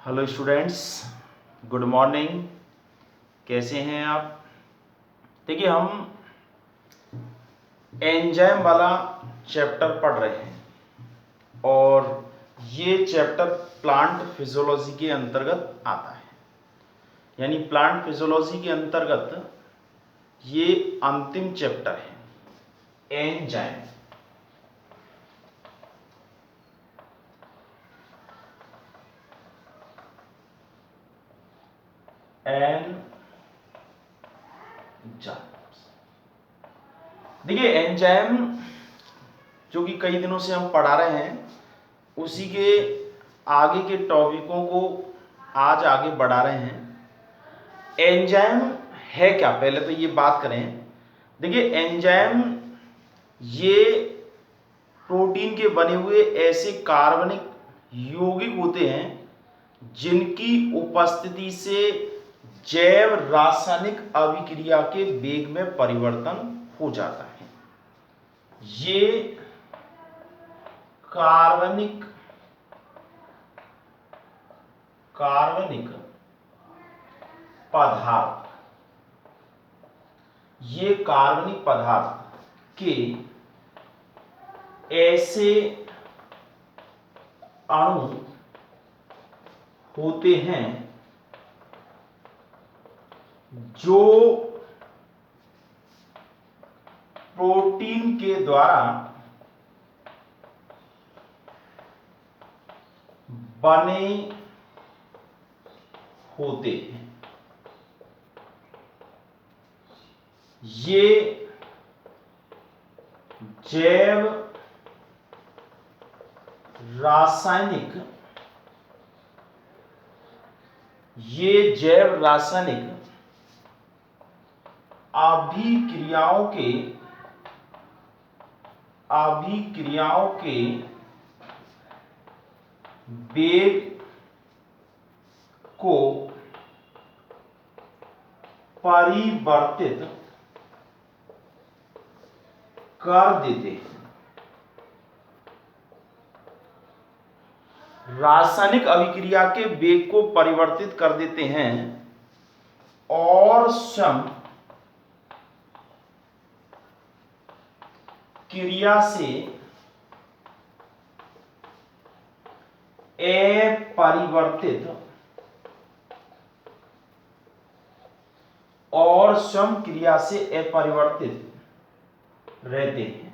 Hello students, good morning. कैसे हैं आप? देखिए, हम एंजाइम वाला चैप्टर पढ़ रहे हैं और ये चैप्टर प्लांट फिजियोलॉजी के अंतर्गत आता है। यानी प्लांट फिजियोलॉजी के अंतर्गत ये अंतिम चैप्टर है, एंजाइम। देखिए, एंजाइम जो कि कई दिनों से हम पढ़ा रहे हैं, उसी के आगे के टॉपिकों को आज आगे बढ़ा रहे हैं। एंजाइम है क्या, पहले तो ये बात करें। देखिए, एंजाइम ये प्रोटीन के बने हुए ऐसे कार्बनिक यौगिक होते हैं जिनकी उपस्थिति से जैव रासायनिक अभिक्रिया के वेग में परिवर्तन हो जाता है। ये कार्बनिक पदार्थ ये कार्बनिक पदार्थ के ऐसे अणु होते हैं जो प्रोटीन के द्वारा बने होते हैं। ये जैव रासायनिक अभिक्रियाओं के वेग को परिवर्तित कर देते हैं। रासायनिक अभिक्रिया के वेग को परिवर्तित कर देते हैं और सम क्रिया से अपरिवर्तित रहते हैं।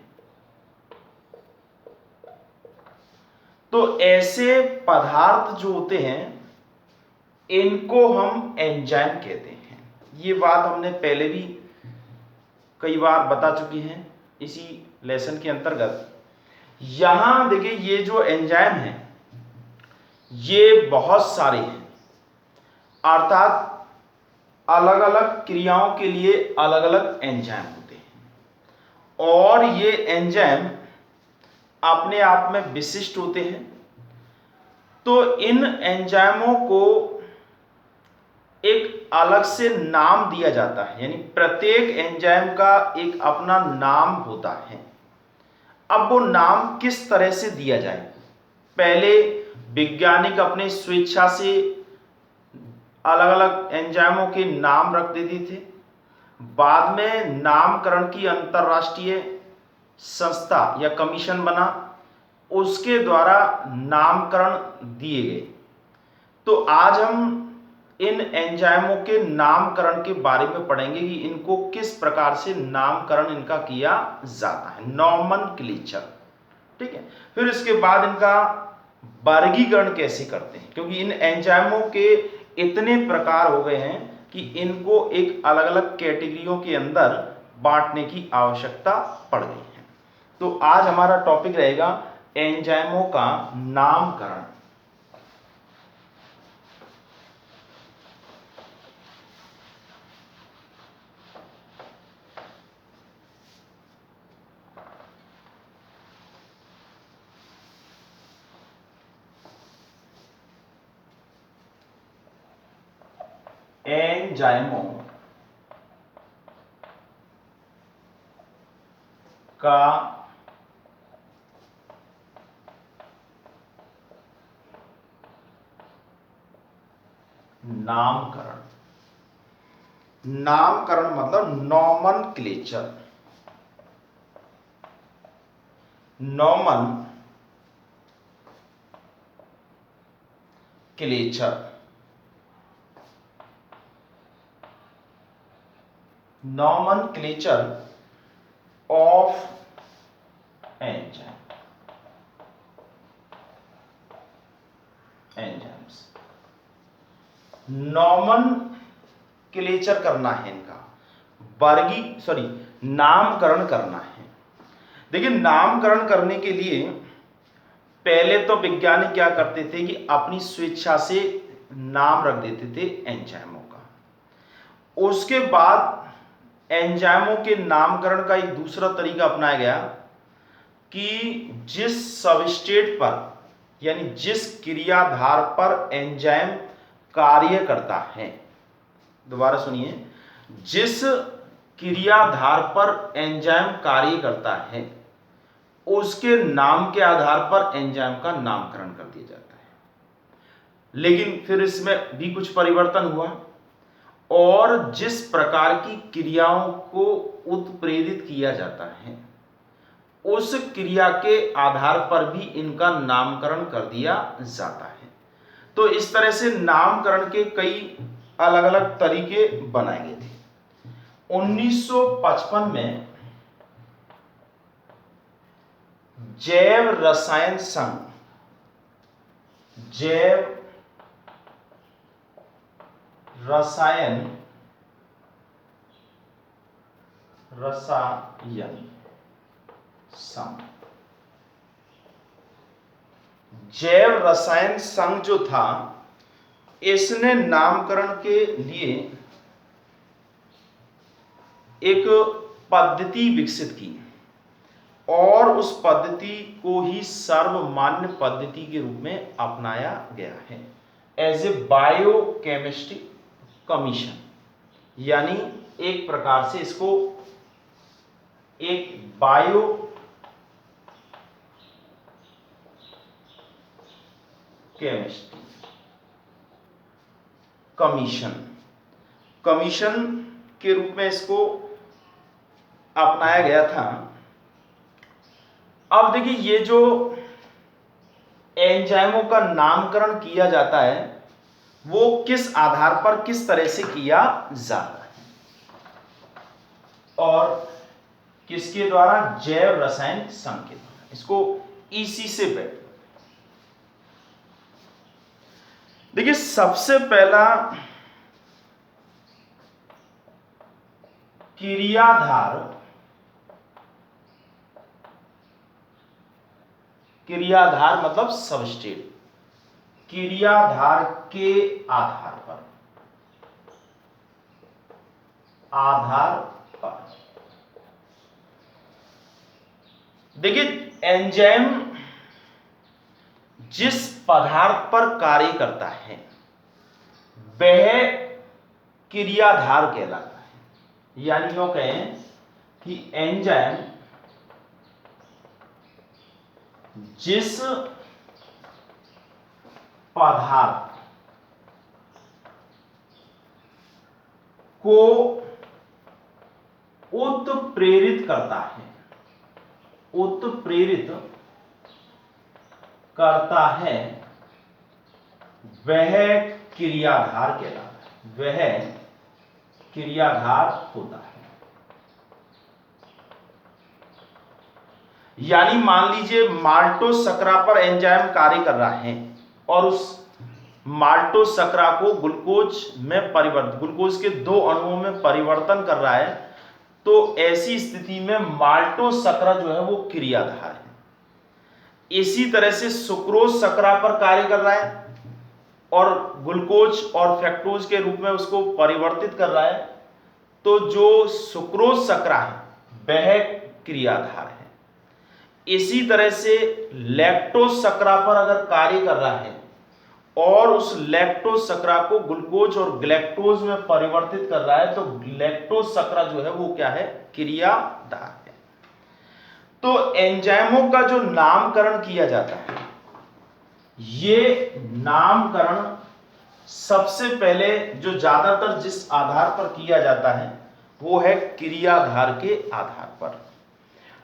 तो ऐसे पदार्थ जो होते हैं इनको हम एंजाइम कहते हैं। ये बात हमने पहले भी कई बार बता चुकी हैं इसी लेसन के अंतर्गत। यहां देखिए, ये जो एंजाइम है ये बहुत सारे हैं, अर्थात अलग अलग क्रियाओं के लिए अलग अलग एंजाइम होते हैं और ये एंजाइम अपने आप में विशिष्ट होते हैं। तो इन एंजाइमों को एक अलग से नाम दिया जाता है, यानी प्रत्येक एंजाइम का एक अपना नाम होता है। अब वो नाम किस तरह से दिया जाए? पहले वैज्ञानिक अपने स्वेच्छा से अलग अलग एंजाइमों के नाम रख देते थे। बाद में नामकरण की अंतरराष्ट्रीय संस्था या कमीशन बना, उसके द्वारा नामकरण दिए गए। तो आज हम इन एंजाइमों के नामकरण के बारे में पढ़ेंगे कि इनको किस प्रकार से नामकरण इनका किया जाता है, नॉमेनक्लेचर। ठीक है। फिर इसके बाद इनका वर्गीकरण कैसे करते हैं, क्योंकि इन एंजाइमों के इतने प्रकार हो गए हैं कि इनको एक अलग अलग कैटेगरियों के अंदर बांटने की आवश्यकता पड़ गई है। तो आज हमारा टॉपिक रहेगा एंजाइमों का नामकरण। एंजाइमों का नामकरण, नामकरण मतलब nomenclature, nomenclature, nomenclature of enzymes. Nomenclature करना है इनका, नामकरण करना है। देखिए, नामकरण करने के लिए पहले तो वैज्ञानिक क्या करते थे कि अपनी स्वेच्छा से नाम रख देते थे एंजाइमों का। उसके बाद एंजाइमों के नामकरण का एक दूसरा तरीका अपनाया गया कि जिस सबस्ट्रेट पर यानी जिस क्रियाधार पर एंजाइम कार्य करता है, दोबारा सुनिए, जिस क्रियाधार पर एंजाइम कार्य करता है उसके नाम के आधार पर एंजाइम का नामकरण कर दिया जाता है। लेकिन फिर इसमें भी कुछ परिवर्तन हुआ और जिस प्रकार की क्रियाओं को उत्प्रेरित किया जाता है उस क्रिया के आधार पर भी इनका नामकरण कर दिया जाता है। तो इस तरह से नामकरण के कई अलग अलग तरीके बनाए गए थे। 1955 में जैव रसायन संघ, जैव रसायन संघ, जैव रसायन संघ जो था, इसने नामकरण के लिए एक पद्धति विकसित की और उस पद्धति को ही सर्वमान्य पद्धति के रूप में अपनाया गया है, एज ए बायोकेमिस्ट्री कमीशन। यानी एक प्रकार से इसको एक बायो केमिस्ट्री कमीशन के रूप में इसको अपनाया गया था। अब देखिए, ये जो एंजाइमों का नामकरण किया जाता है वो किस आधार पर किस तरह से किया जाता है और किसके द्वारा? जैव रसायन संघ के द्वारा। इसको इसी से बैठ, देखिए, सबसे पहला क्रियाधार मतलब सबस्ट्रेट, क्रियाधार के आधार पर देखिए, एंजाइम जिस पदार्थ पर कार्य करता है वह क्रियाधार कहलाता है। यानी यूं कहें कि एंजाइम जिस पदार्थ को उत्प्रेरित करता है वह क्रियाधार कहलाता है, वह क्रियाधार होता है। यानी मान लीजिए माल्टोस शकरा पर एंजाइम कार्य कर रहा है और उस माल्टोस शकरा को ग्लूकोज के 2 अणुओं में परिवर्तन कर रहा है, तो ऐसी स्थिति में माल्टोस शकरा जो है वो क्रियाधार है। इसी तरह से सुक्रोज शकरा पर कार्य कर रहा है और ग्लूकोज और फ्रक्टोज के रूप में उसको परिवर्तित कर रहा है, तो जो सुक्रोज शकरा है वह क्रियाधार है। इसी तरह से लैक्टोज शकरा पर अगर कार्य कर रहा है और उस लैक्टोज शकरा को ग्लूकोज और ग्लैक्टोज में परिवर्तित कर रहा है, तो लैक्टोज शकरा जो है वो क्या है? क्रियाधार है। तो एंजाइमों का जो नामकरण किया जाता है, ये नामकरण सबसे पहले जो ज्यादातर जिस आधार पर किया जाता है वो है क्रियाधार के आधार पर।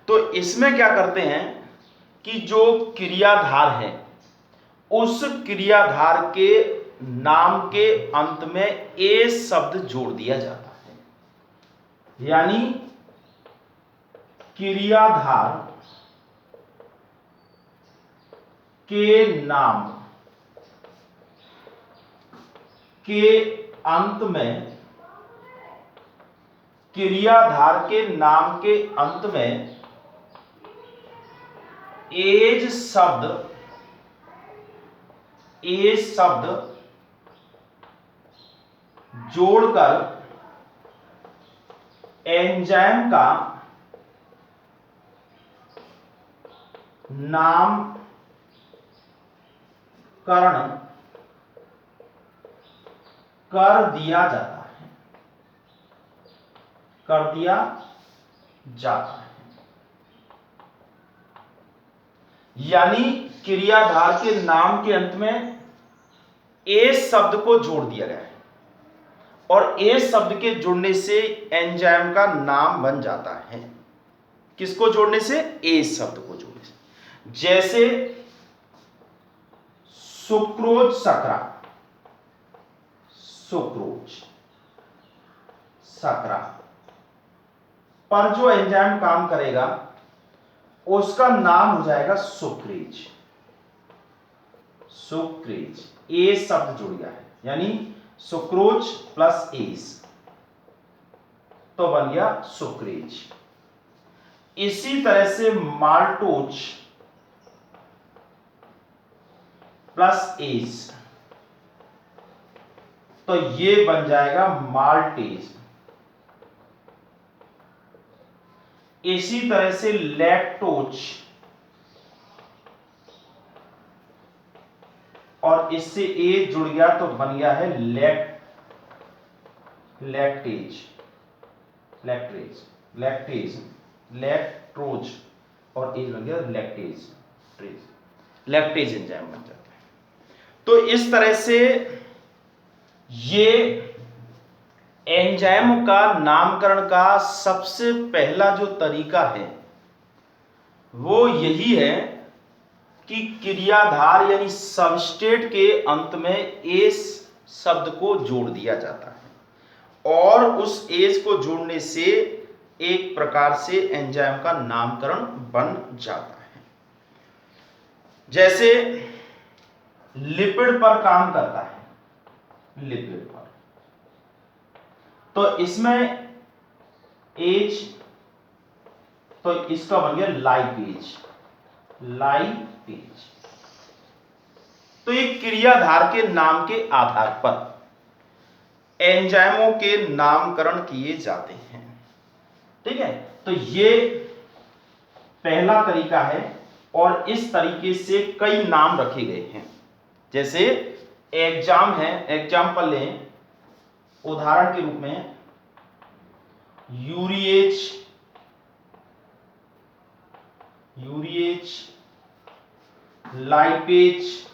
तो इसमें क्या करते हैं कि जो क्रियाधार है उस क्रियाधार के नाम के अंत में ए शब्द जोड़ दिया जाता है, यानी क्रियाधार के नाम के अंत में, क्रियाधार के नाम के अंत में एज शब्द जोड़कर एंजाइम का नामकरण कर दिया जाता है। यानी क्रियाधार के नाम के अंत में ए शब्द को जोड़ दिया गया है और ए शब्द के जुड़ने से एंजाइम का नाम बन जाता है। किसको जोड़ने से? ए शब्द को जोड़ने से। जैसे सुक्रोज सकरा, पर जो एंजाइम काम करेगा उसका नाम हो जाएगा सुक्रेज। ए शब्द जुड़ गया है, यानी सुक्रोज प्लस एज तो बन गया सुक्रेज। इसी तरह से माल्टोज प्लस एज तो ये बन जाएगा माल्टेज। इसी तरह से लैक्टोज और इससे ए जुड़ गया तो बन गया है लैक्ट्रोज और ए बन गया लैक्टेज एंजाइम बन जाता है। तो इस तरह से ये एंजाइम का नामकरण का सबसे पहला जो तरीका है वो यही है कि क्रियाधार यानी सबस्ट्रेट के अंत में एस शब्द को जोड़ दिया जाता है और उस एस को जोड़ने से एक प्रकार से एंजाइम का नामकरण बन जाता है। जैसे लिपिड पर काम करता है, लिपिड पर, तो इसमें एच तो इसका बन गया लाइपेज। तो एक क्रियाधार के नाम के आधार पर एंजाइमों के नामकरण किए जाते हैं। ठीक है, तो ये पहला तरीका है और इस तरीके से कई नाम रखे गए हैं। जैसे एग्जाम्पल लें उदाहरण के रूप में यूरिएज, लाइपेज,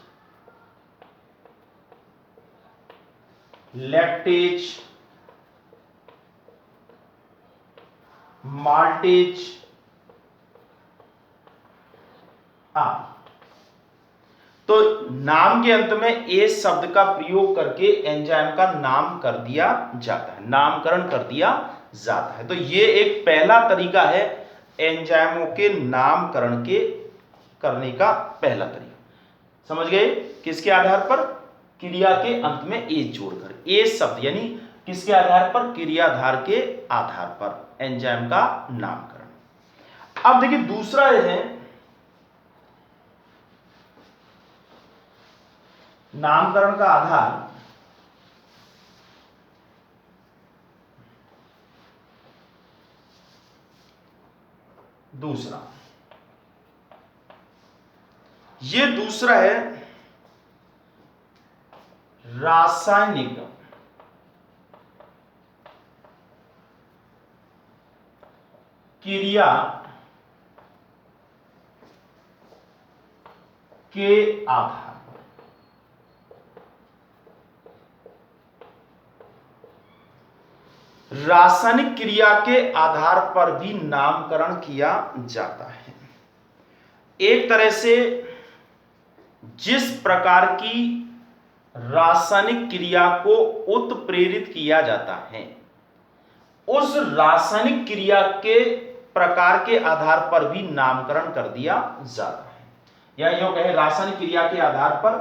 लैक्टेज, माल्टेज आदि। तो नाम के अंत में ए शब्द का प्रयोग करके एंजाइम का नाम कर दिया जाता है, नामकरण कर दिया जाता है। तो ये एक पहला तरीका है एंजाइमों के नामकरण के करने का पहला तरीका। समझ गए? किसके आधार पर? क्रिया के अंत में ए जोड़कर, ए शब्द यानी किसके आधार पर? क्रियाधार के आधार पर एंजाइम का नामकरण। अब देखिए दूसरा है नामकरण का आधार दूसरा, ये दूसरा है रासायनिक क्रिया के आधार पर। रासायनिक क्रिया के आधार पर भी नामकरण किया जाता है। एक तरह से जिस प्रकार की रासायनिक क्रिया को उत्प्रेरित किया जाता है, उस रासायनिक क्रिया के प्रकार के आधार पर भी नामकरण कर दिया जाता है। या यूं कहें रासायनिक क्रिया के आधार पर,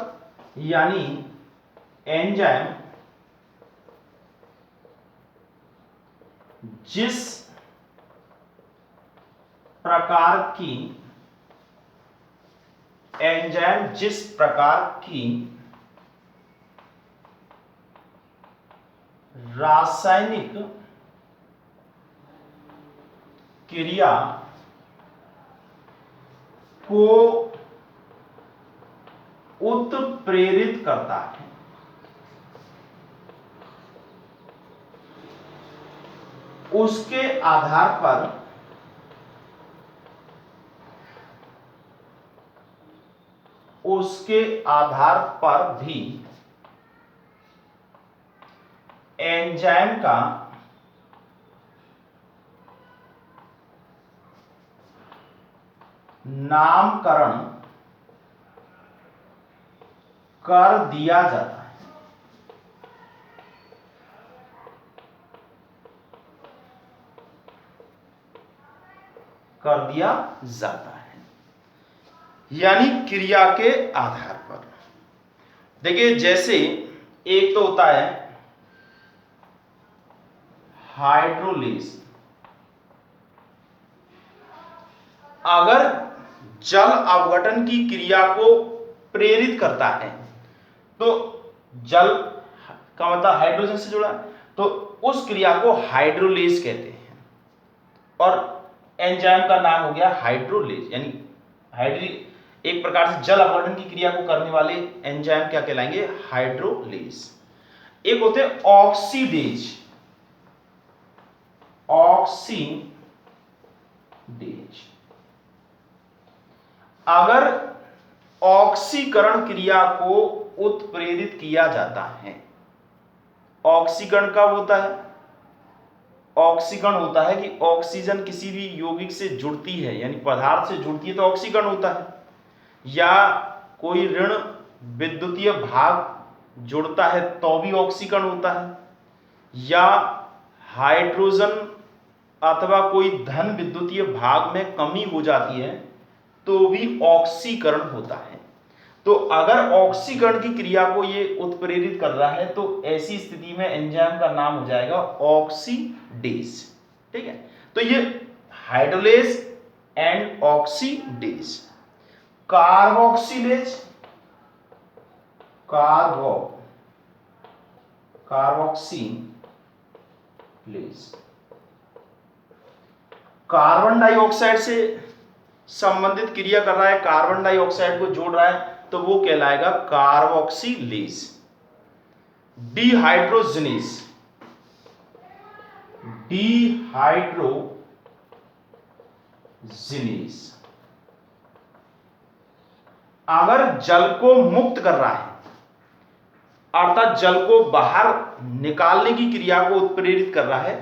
यानी एंजाइम जिस प्रकार की रासायनिक क्रिया को उत्प्रेरित करता है, उसके आधार पर भी एंजाइम का नामकरण कर दिया जाता है। यानी क्रिया के आधार पर। देखिए, जैसे एक तो होता है हाइड्रोलिज। अगर जल अवघटन की क्रिया को प्रेरित करता है, तो जल का मतलब हाइड्रोजन से जुड़ा, तो उस क्रिया को हाइड्रोलिज कहते हैं। और एंजाइम का नाम हो गया हाइड्रोलिज, यानी एक प्रकार से जल अवघटन की क्रिया को करने वाले एंजाइम क्या कहलाएंगे? हाइड्रोलिज। एक होते हैं ऑक्सीडेज। अगर ऑक्सीकरण क्रिया को उत्प्रेरित किया जाता है, ऑक्सीकरण कब होता है? ऑक्सीकरण होता है कि ऑक्सीजन किसी भी यौगिक से जुड़ती है, यानी पदार्थ से जुड़ती है तो ऑक्सीकरण होता है। या कोई ऋण विद्युतीय भाग जुड़ता है तो भी ऑक्सीकरण होता है। या हाइड्रोजन अथवा कोई धन विद्युतीय भाग में कमी हो जाती है तो भी ऑक्सीकरण होता है। तो अगर ऑक्सीकरण की क्रिया को ये उत्प्रेरित कर रहा है तो ऐसी स्थिति में एंजाइम का नाम हो जाएगा ऑक्सीडेज। ठीक है, तो ये hydrolase and oxidase. Carboxylase, carboxylase carbon dioxide से संबंधित क्रिया कर रहा है, कार्बन डाइऑक्साइड को जोड़ रहा है, तो वो कहलाएगा कार्बोक्सिलेज। डिहाइड्रोजनेज, अगर जल को मुक्त कर रहा है, अर्थात जल को बाहर निकालने की क्रिया को उत्प्रेरित कर रहा है,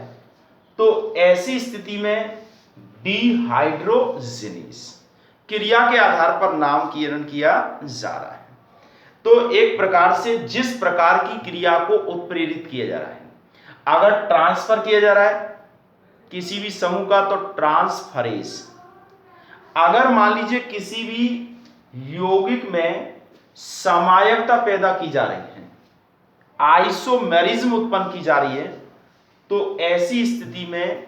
तो ऐसी स्थिति में डिहाइड्रोजनेज क्रिया के आधार पर नामकरण किया जा रहा है। तो एक प्रकार से जिस प्रकार की क्रिया को उत्प्रेरित किया जा रहा है, अगर ट्रांसफर किया जा रहा है किसी भी समूह का तो ट्रांसफरेज। अगर मान लीजिए किसी भी यौगिक में समायकता पैदा की जा रही है, आइसोमेरिज्म उत्पन्न की जा रही है, तो ऐसी स्थिति में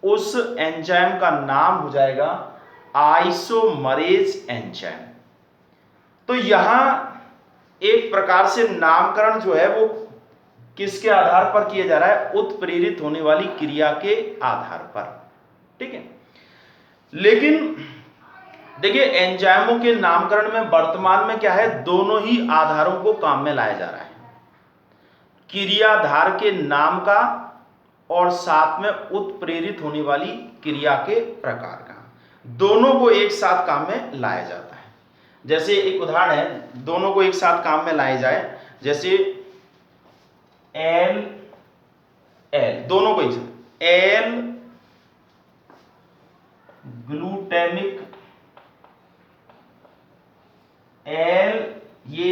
उस एंजाइम का नाम हो जाएगा आइसोमरेज एंजाइम। तो यहां एक प्रकार से नामकरण जो है वो किसके आधार पर किया जा रहा है? उत्प्रेरित होने वाली क्रिया के आधार पर। ठीक है, लेकिन देखिए एंजाइमों के नामकरण में वर्तमान में क्या है? दोनों ही आधारों को काम में लाया जा रहा है, क्रियाधार के नाम का और साथ में उत्प्रेरित होने वाली क्रिया के प्रकार का, दोनों को एक साथ काम में लाया जाता है। जैसे एक उदाहरण है, दोनों को एक साथ काम में लाया जाए, जैसे एल, दोनों को एक साथ, एल ग्लूटेमिक, एल ये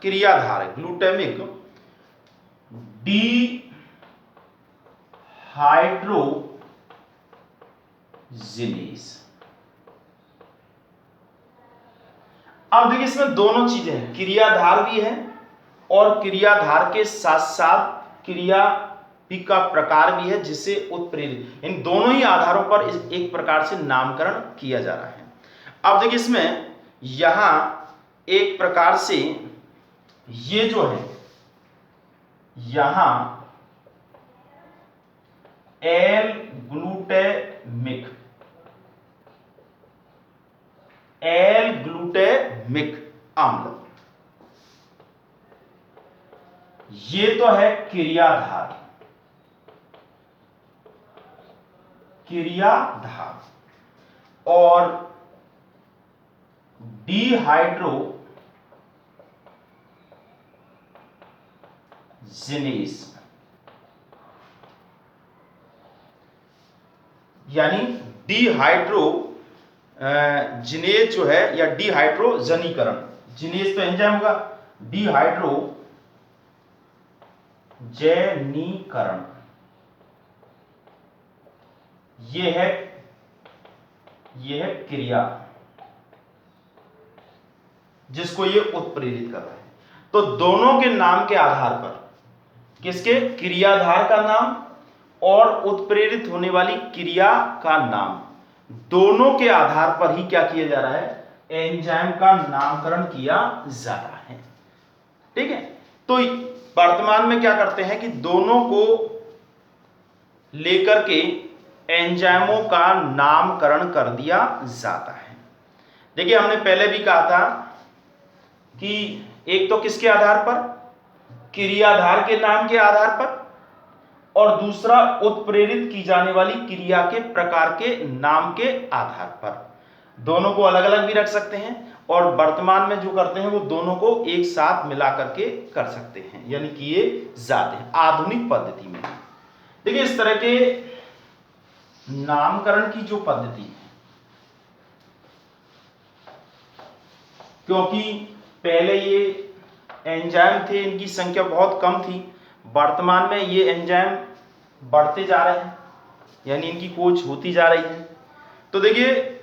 क्रियाधार है ग्लूटेमिक डी हाइड्रोजिनेज। अब देखिए इसमें दोनों चीजें हैं, क्रियाधार भी है और क्रियाधार के साथ साथ क्रिया का प्रकार भी है जिससे उत्प्रेरित, इन दोनों ही आधारों पर एक प्रकार से नामकरण किया जा रहा है। अब देखिए इसमें यहां एक प्रकार से ये जो है यहां एल ग्लूटेमिक, एल ग्लूटेमिक अम्ल, ये तो है क्रियाधार, क्रियाधार, और डिहाइड्रोजिनेज यानी जिनेज जो है या डिहाइड्रोजनीकरण, जिनेज तो एंजाइम होगा, डिहाइड्रोजनीकरण ये है क्रिया जिसको ये उत्प्रेरित कर रहा है। तो दोनों के नाम के आधार पर, किसके, क्रियाधार का नाम और उत्प्रेरित होने वाली क्रिया का नाम, दोनों के आधार पर ही क्या किया जा रहा है, एंजाइम का नामकरण किया जा रहा है। ठीक है, तो वर्तमान में क्या करते हैं कि दोनों को लेकर के एंजाइमों का नामकरण कर दिया जाता है। देखिए हमने पहले भी कहा था कि एक तो किसके आधार पर, क्रियाधार के नाम के आधार पर, और दूसरा उत्प्रेरित की जाने वाली क्रिया के प्रकार के नाम के आधार पर। दोनों को अलग अलग भी रख सकते हैं और वर्तमान में जो करते हैं वो दोनों को एक साथ मिला करके कर सकते हैं, यानी कि ये जाते हैं आधुनिक पद्धति में। देखिए इस तरह के नामकरण की जो पद्धति है, क्योंकि पहले ये एंजाइम थे, इनकी संख्या बहुत कम थी, वर्तमान में ये एंजाइम बढ़ते जा रहे हैं, यानी इनकी खोज होती जा रही है। तो देखिए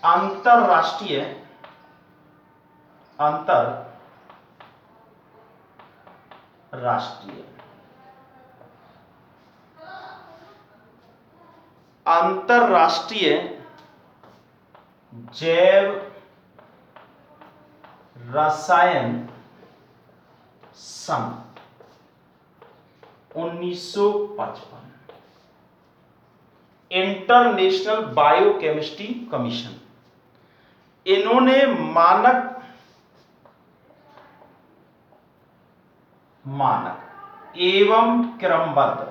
अंतरराष्ट्रीय जैव रसायन संघ 1955, इंटरनेशनल बायोकेमिस्ट्री कमीशन, इन्होंने मानक एवं क्रमबद्ध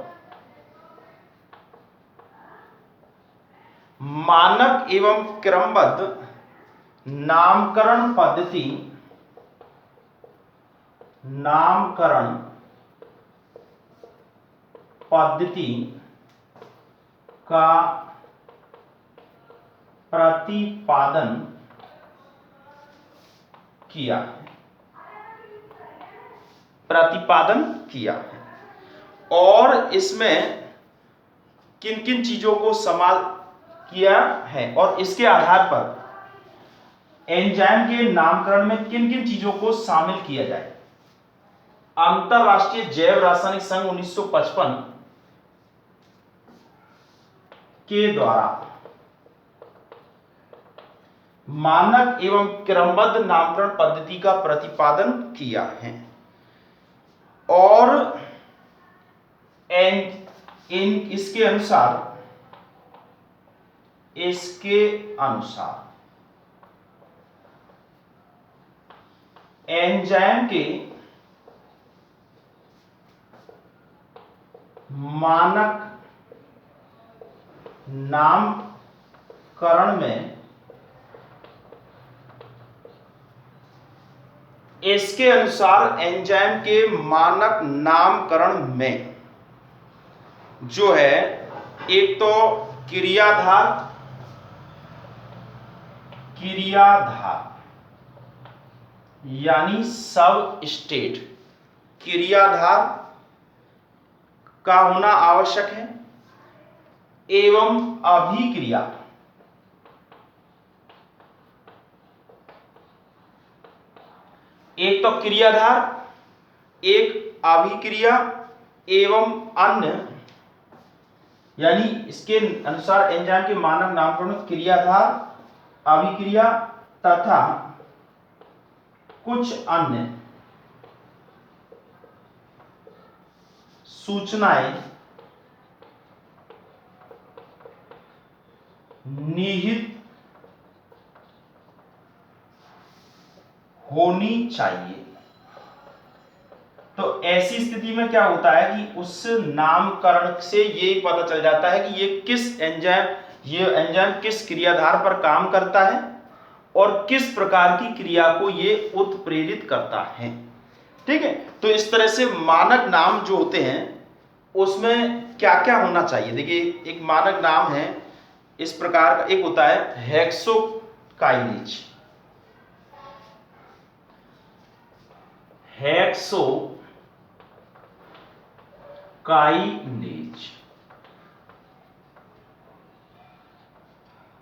नामकरण पद्धति का प्रतिपादन किया है और इसमें किन किन चीजों को समाल किया है और इसके आधार पर एंजाइम के नामकरण में किन किन चीजों को शामिल किया जाए। अंतरराष्ट्रीय जैव रासायनिक संघ 1955 के द्वारा मानक एवं क्रमबद्ध नामकरण पद्धति का प्रतिपादन किया है और इसके अनुसार एंजाइम के मानक नामकरण में इसके अनुसार एंजाइम के मानक नामकरण में जो है एक तो क्रियाधार यानी सब स्टेट क्रियाधार का होना आवश्यक है एवं अभिक्रिया एक तो क्रियाधार एक अभिक्रिया एवं अन्य, यानी इसके अनुसार एंजाइम के मानक नामकरण क्रियाधार अभिक्रिया तथा कुछ अन्य सूचनाएं निहित होनी चाहिए। तो ऐसी स्थिति में क्या होता है कि उस नामकरण से ये पता चल जाता है कि ये एंजाइम किस क्रियाधार पर काम करता है और किस प्रकार की क्रिया को ये उत्प्रेरित करता है। ठीक है, तो इस तरह से मानक नाम जो होते हैं उसमें क्या क्या होना चाहिए। देखिए, एक मानक नाम है इस प्रकार का, एक होता है हेक्सोकाइनेज।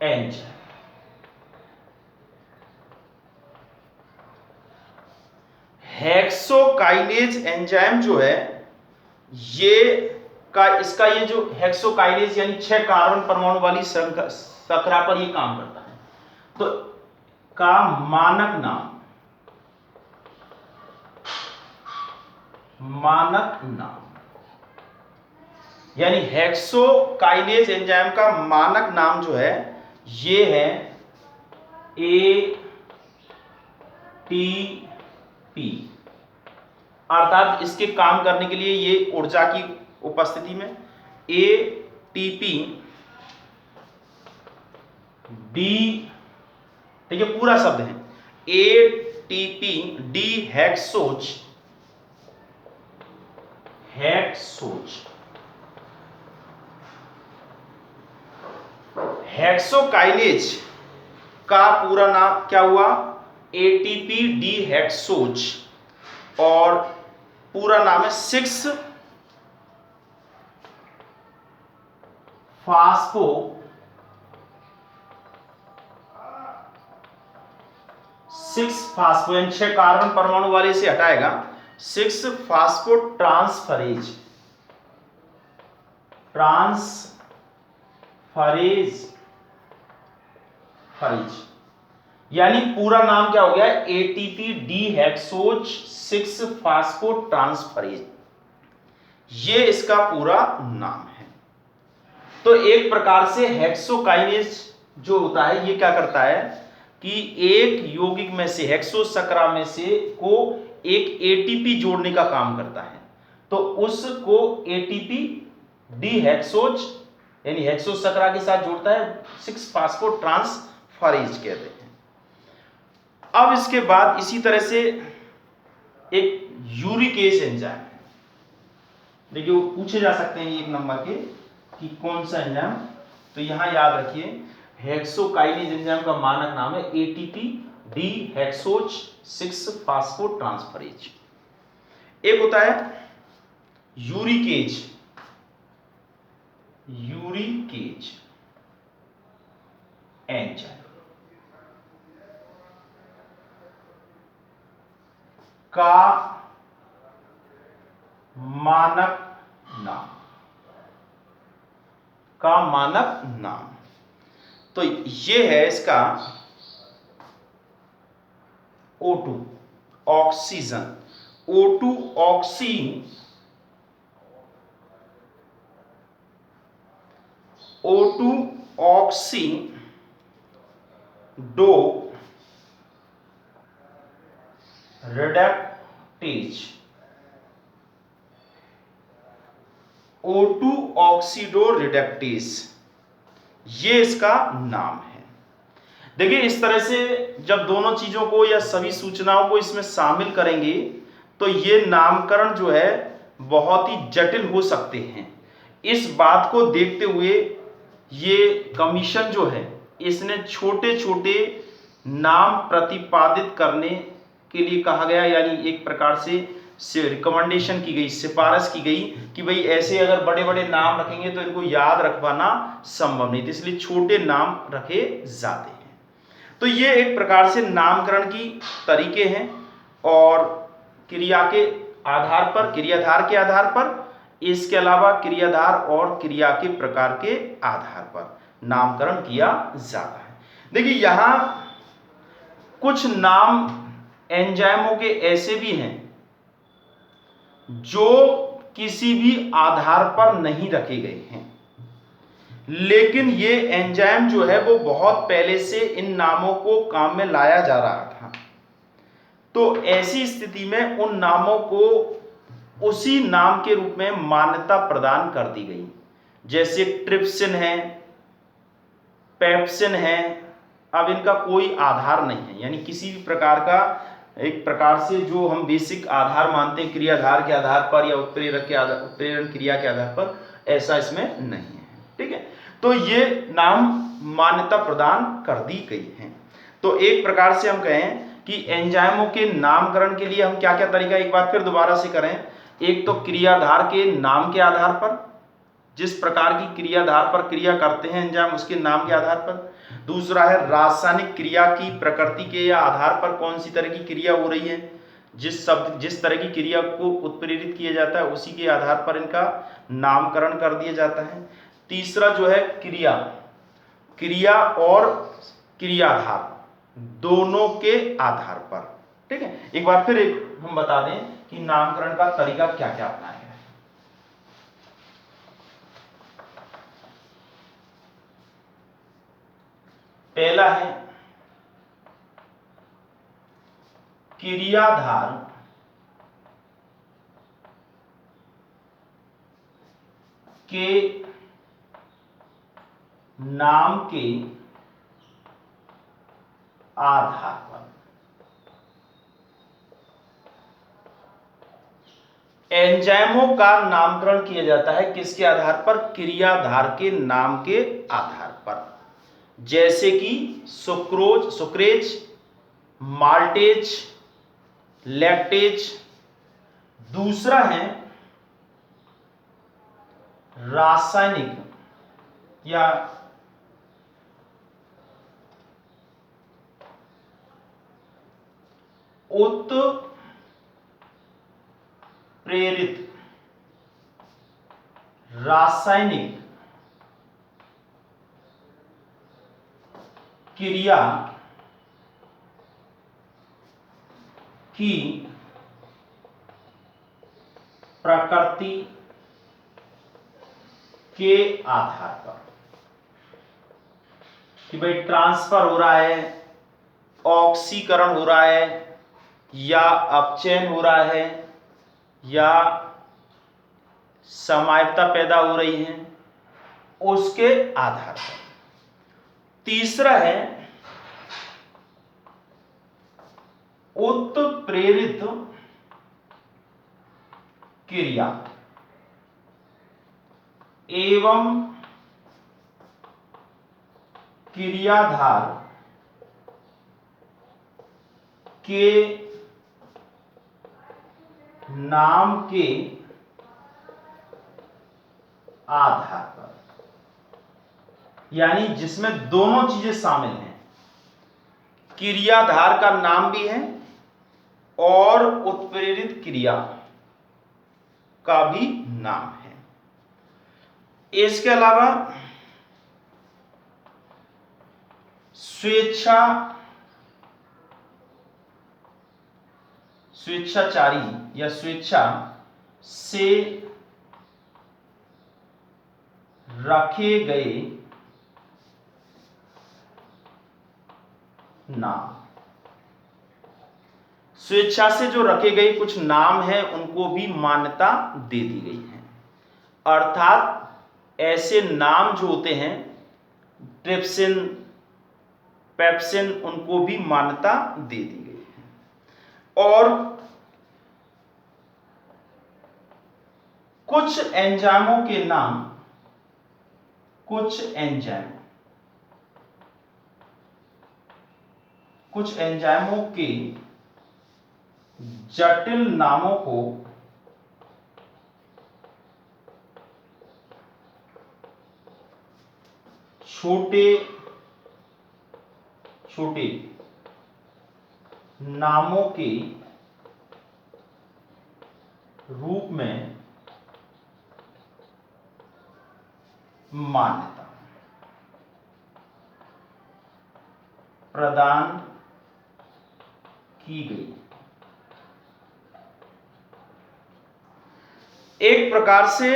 एंजाइम हेक्सोकाइनेज एंजाइम जो है इसका ये जो हेक्सोकाइनेज यानी 6 कार्बन परमाणु वाली श्रृंखला पर ये काम करता है। तो का मानक नाम यानी हेक्सोकाइनेज एंजाइम का मानक नाम जो है ये है ATP, अर्थात इसके काम करने के लिए ये ऊर्जा की उपस्थिति में ATP डी, देखिए पूरा शब्द है ATP डी हेक्सोकाइनेज का पूरा नाम क्या हुआ ATP डी हेक्सोज, और पूरा नाम है 6 फास्फो यानी 6 कार्बन परमाणु वाले से हटाएगा 6 फास्फो ट्रांसफरेज यानी पूरा नाम क्या हो गया ATP D hexose 6 phospho transferase, ये इसका पूरा नाम है। तो एक प्रकार से हेक्सोकाइनेज जो होता है ये क्या करता है कि एक यौगिक में से हेक्सोसकरा में से को एक ATP जोड़ने का काम करता है। तो उसको ATP डी हेक्सोज यानी हेक्सोसकरा के साथ जोड़ता है 6 फास्फो ट्रांसफरेज कहते हैं। अब इसके बाद इसी तरह से एक यूरिकेज एंजाइम, देखिए वो पूछे जा सकते हैं 1 नंबर के कि कौन सा एंजाइम, तो यहां याद रखिए हेक्सोकाइनेज एंजाइम का मानक नाम है ATP D hexose 6 phospho transferase. एक होता है यूरिकेज एंजाइम का मानक नाम तो ये है इसका O2 oxygen, O2 oxine, O2 oxidoreductase, O2 oxidoreductase, ये इसका नाम है। देखिए इस तरह से जब दोनों चीजों को या सभी सूचनाओं को इसमें शामिल करेंगे तो ये नामकरण जो है बहुत ही जटिल हो सकते हैं। इस बात को देखते हुए ये कमीशन जो है इसने छोटे छोटे नाम प्रतिपादित करने के लिए कहा गया, यानी एक प्रकार से रिकमेंडेशन की गई, सिफारिश की गई कि भाई ऐसे अगर बड़े बड़े नाम रखेंगे तो इनको याद रख पाना संभव नहीं, तो इसलिए छोटे नाम रखे जाते हैं। तो ये एक प्रकार से नामकरण की तरीके हैं और क्रिया के आधार पर, क्रियाधार के आधार पर, इसके अलावा क्रियाधार और क्रिया के प्रकार के आधार पर नामकरण किया जाता है। देखिए यहां कुछ नाम एंजाइमों के ऐसे भी हैं जो किसी भी आधार पर नहीं रखे गए हैं, लेकिन ये एंजाइम जो है वो बहुत पहले से इन नामों को काम में लाया जा रहा था। तो ऐसी स्थिति में उन नामों को उसी नाम के रूप में मान्यता प्रदान कर दी गई, जैसे ट्रिप्सिन है, पेप्सिन है। अब इनका कोई आधार नहीं है, यानी किसी भी प्रकार का एक प्रकार से जो हम बेसिक आधार मानते हैं क्रियाधार के आधार पर या उत्प्रेरक के आधार, उत्प्रेरण क्रिया के आधार पर, ऐसा इसमें नहीं है। ठीक है, तो ये नाम मान्यता प्रदान कर दी गई है। तो एक प्रकार से हम कहें कि एंजाइमों के नामकरण के लिए हम क्या क्या तरीका एक बार फिर दोबारा से करें। एक तो क्रियाधार के नाम के आधार पर, जिस प्रकार की क्रियाधार पर क्रिया करते हैं एंजाइम उसके नाम के आधार पर। दूसरा है रासायनिक क्रिया की प्रकृति के या आधार पर, कौन सी तरह की क्रिया हो रही है, जिस तरह की क्रिया को उत्प्रेरित किया जाता है उसी के आधार पर इनका नामकरण कर दिया जाता है। तीसरा जो है क्रिया और क्रियाधार दोनों के आधार पर। ठीक है, एक बार फिर हम बता दें कि नामकरण का तरीका क्या क्या अपनाया है। पहला है क्रियाधार के नाम के आधार पर। एंजाइमों का नामकरण किया जाता है किसके आधार पर? क्रियाधार के नाम के आधार पर, जैसे कि सुक्रोज, सुक्रेज, माल्टेज, लैक्टेज। दूसरा है रासायनिक या उत्प्रेरित रासायनिक क्रिया की प्रकृति के आधार पर कि भाई ट्रांसफर हो रहा है, ऑक्सीकरण हो रहा है या अपचयन हो रहा है या समायिकता पैदा हो रही है, उसके आधार पर। तीसरा है उत्प्रेरित क्रिया एवं क्रियाधार के नाम के आधार पर, यानी जिसमें दोनों चीजें शामिल हैं, क्रियाधार का नाम भी है और उत्प्रेरित क्रिया का भी नाम है। इसके अलावा स्वेच्छाचारी या स्वेच्छा से रखे गए नाम, स्वेच्छा से जो रखे गए कुछ नाम हैं उनको भी मान्यता दे दी गई है। अर्थात ऐसे नाम जो होते हैं ट्रिप्सिन, पेप्सिन, उनको भी मान्यता दे दी गई है। और कुछ एंजाइमों के नाम, कुछ एंजाइमों के जटिल नामों को छोटे नामों के रूप में मान्यता प्रदान की गई। एक प्रकार से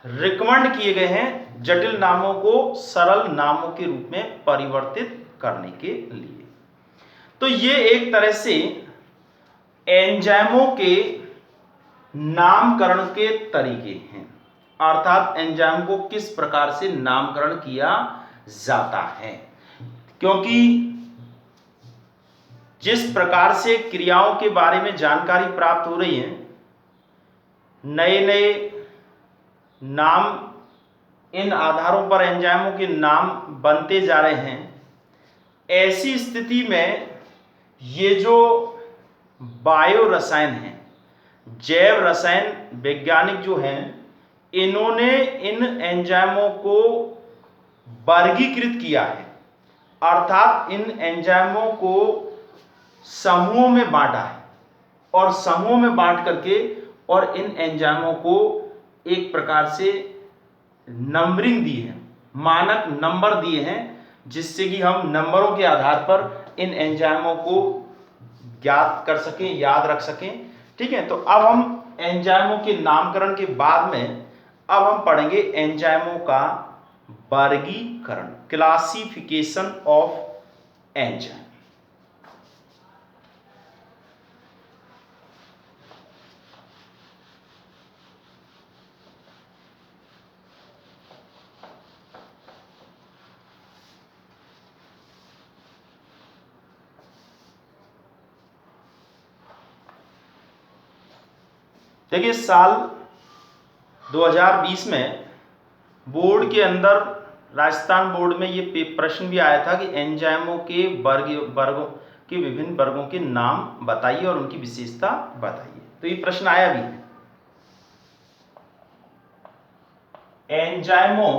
रिकमेंड किए गए हैं जटिल नामों को सरल नामों के रूप में परिवर्तित करने के लिए। तो ये एक तरह से एंजाइमों के नामकरण के तरीके हैं, अर्थात एंजाइम को किस प्रकार से नामकरण किया जाता है। क्योंकि जिस प्रकार से क्रियाओं के बारे में जानकारी प्राप्त हो रही है, नए नए नाम, इन आधारों पर एंजाइमों के नाम बनते जा रहे हैं। ऐसी स्थिति में ये जो बायो रसायन हैं, जैव रसायन वैज्ञानिक जो हैं, इन्होंने इन एंजाइमों को वर्गीकृत किया है, अर्थात इन एंजाइमों को समूहों में बांटा है और समूहों में बांट करके और इन एंजाइमों को एक प्रकार से नंबरिंग दी है, मानक नंबर दिए हैं, जिससे कि हम नंबरों के आधार पर इन एंजाइमों को ज्ञात कर सकें, याद रख सकें। ठीक है, तो अब हम एंजाइमों के नामकरण के बाद में अब हम पढ़ेंगे एंजाइमों का वर्गीकरण, क्लासिफिकेशन ऑफ एंजाइम। देखिए, साल 2020 में बोर्ड के अंदर, राजस्थान बोर्ड में ये प्रश्न भी आया था कि एंजाइमों के वर्गों के विभिन्न वर्गों के नाम बताइए और उनकी विशेषता बताइए। तो ये प्रश्न आया भी है। एंजाइमों